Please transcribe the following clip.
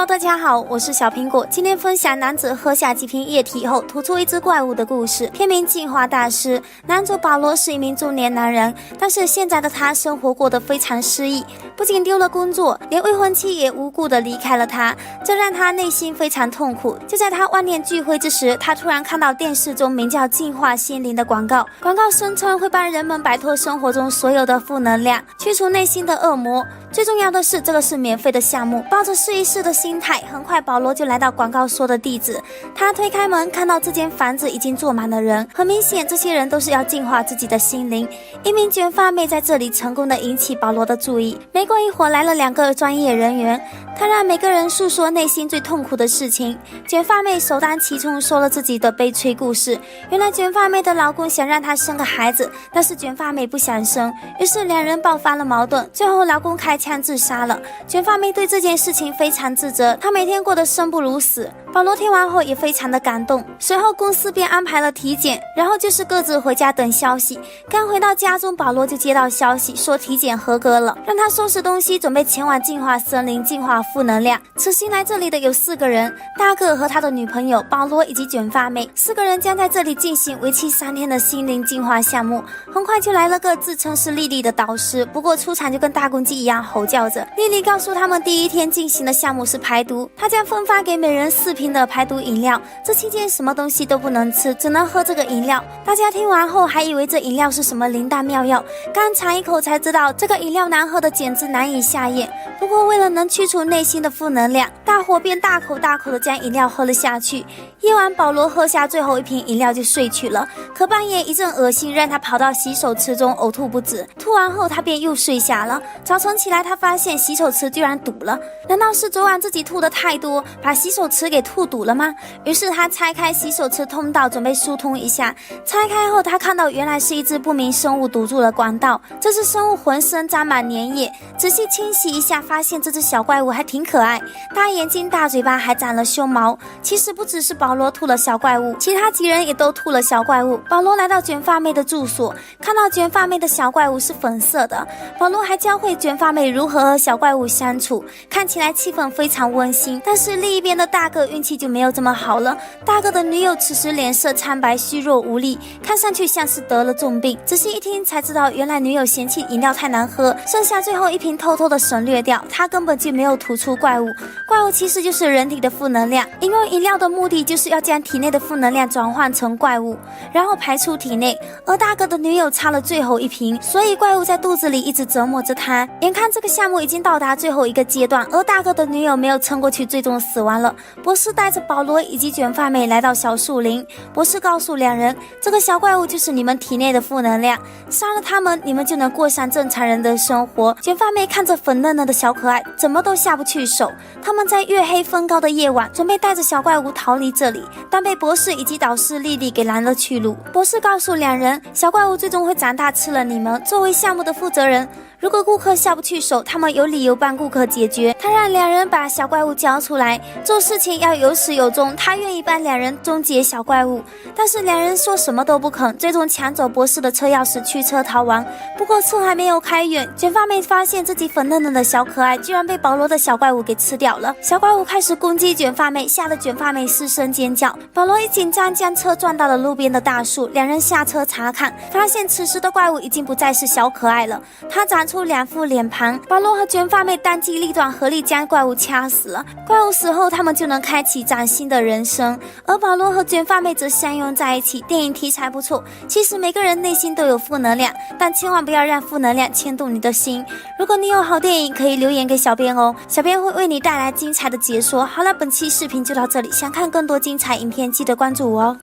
Hello， 大家好，我是小苹果。今天分享男子喝下几瓶液体后吐出一只怪物的故事。片名《进化大师》。男主保罗是一名中年男人，但是现在的他生活过得非常失意，不仅丢了工作，连未婚妻也无故的离开了他，这让他内心非常痛苦。就在他万念俱灰之时，他突然看到电视中名叫“净化心灵”的广告，广告声称会帮人们摆脱生活中所有的负能量，驱除内心的恶魔。最重要的是，这个是免费的项目。抱着试一试的心态，很快保罗就来到广告说的地址。他推开门，看到这间房子已经坐满了人，很明显这些人都是要净化自己的心灵。一名卷发妹在这里成功的引起保罗的注意。没过一会儿，来了2个专业人员，他让每个人诉说内心最痛苦的事情。卷发妹首当其冲说了自己的悲催故事。原来卷发妹的老公想让她生个孩子，但是卷发妹不想生，于是2人爆发了矛盾，最后老公开枪自杀了。卷发妹对这件事情非常自责，她每天过得生不如死。保罗听完后也非常的感动，随后公司便安排了体检，然后就是各自回家等消息。刚回到家中，保罗就接到消息说体检合格了，让他收拾东西准备前往净化森林，净化负能量。此行来这里的有4个人，大个和他的女朋友保罗以及卷发妹，4个人将在这里进行为期3天的心灵净化项目。很快就来了个自称是莉莉的导师，不过出场就跟大公鸡一样吼叫着。莉莉告诉他们第一天进行的项目是排毒，她将分发给每人4瓶的排毒饮料，这期间什么东西都不能吃，只能喝这个饮料。大家听完后还以为这饮料是什么灵丹妙药，刚尝一口才知道这个饮料难喝的简直难以下咽。不过为了能驱除内心的负能量，大伙便大口大口的将饮料喝了下去。夜晚保罗喝下最后1瓶饮料就睡去了，可半夜一阵恶心让他跑到洗手池中呕吐不止，吐完后他便又睡下了。早晨起来他发现洗手池居然堵了，难道是昨晚自己吐的太多把洗手池给吐堵了吗？于是他拆开洗手池通道准备疏通一下，拆开后他看到原来是一只不明生物堵住了管道，这只生物浑身沾满粘液，仔细清洗一下发现这只小怪物还挺可爱，大眼睛大嘴巴还长了胸毛。其实不只是保罗吐了小怪物，其他几人也都吐了小怪物。保罗来到卷发妹的住所，看到卷发妹的小怪物是粉色的，保罗还教会卷发妹如何和小怪物相处，看起来气氛非常温馨。但是另一边的大个运气就没有这么好了，大个的女友此时脸色苍白虚弱无力，看上去像是得了重病。仔细一听才知道原来女友嫌弃饮料太难喝，剩下最后1瓶偷偷的省略掉，她根本就没有吐出怪物。怪物其实就是人体的负能量，饮用饮料的目的就是要将体内的负能量转换成怪物，然后排出体内。而大个的女友差了最后1瓶，所以怪物在肚子里一直折磨着他。眼看这个项目已经到达最后一个阶段，而大个的女友没有撑过去，最终死亡了。博士带着保罗以及卷发妹来到小树林，博士告诉2人，这个小怪物就是你们体内的负能量，杀了他们你们就能过上正常人的生活。卷发妹看着粉嫩嫩的小可爱，怎么都下不去手。他们在月黑风高的夜晚准备带着小怪物逃离这里，但被博士以及导师莉莉给拦了去路。博士告诉2人，小怪物最终会长大吃了你们，作为项目的负责人，如果顾客下不去手，他们有理由帮顾客解决。他让2人把小怪物交出来，做事情要有始有终，他愿意帮2人终结小怪物。但是2人说什么都不肯，最终抢走博士的车钥匙驱车逃亡。不过车还没有开远，卷发妹发现自己粉嫩嫩的小可爱居然被保罗的小怪物给吃掉了。小怪物开始攻击卷发妹，吓得卷发妹失声尖叫。保罗一紧张将车撞到了路边的大树，2人下车查看，发现此时的怪物已经不再是小可爱了，他长出2副脸庞。保罗和卷发妹当机立断，合力将怪物掐死了。怪物死后，他们就能开启崭新的人生。而保罗和卷发妹则相拥在一起。电影题材不错，其实每个人内心都有负能量，但千万不要让负能量牵动你的心。如果你有好电影可以留言给小编哦，小编会为你带来精彩的解说。好了，本期视频就到这里，想看更多精彩影片记得关注我哦。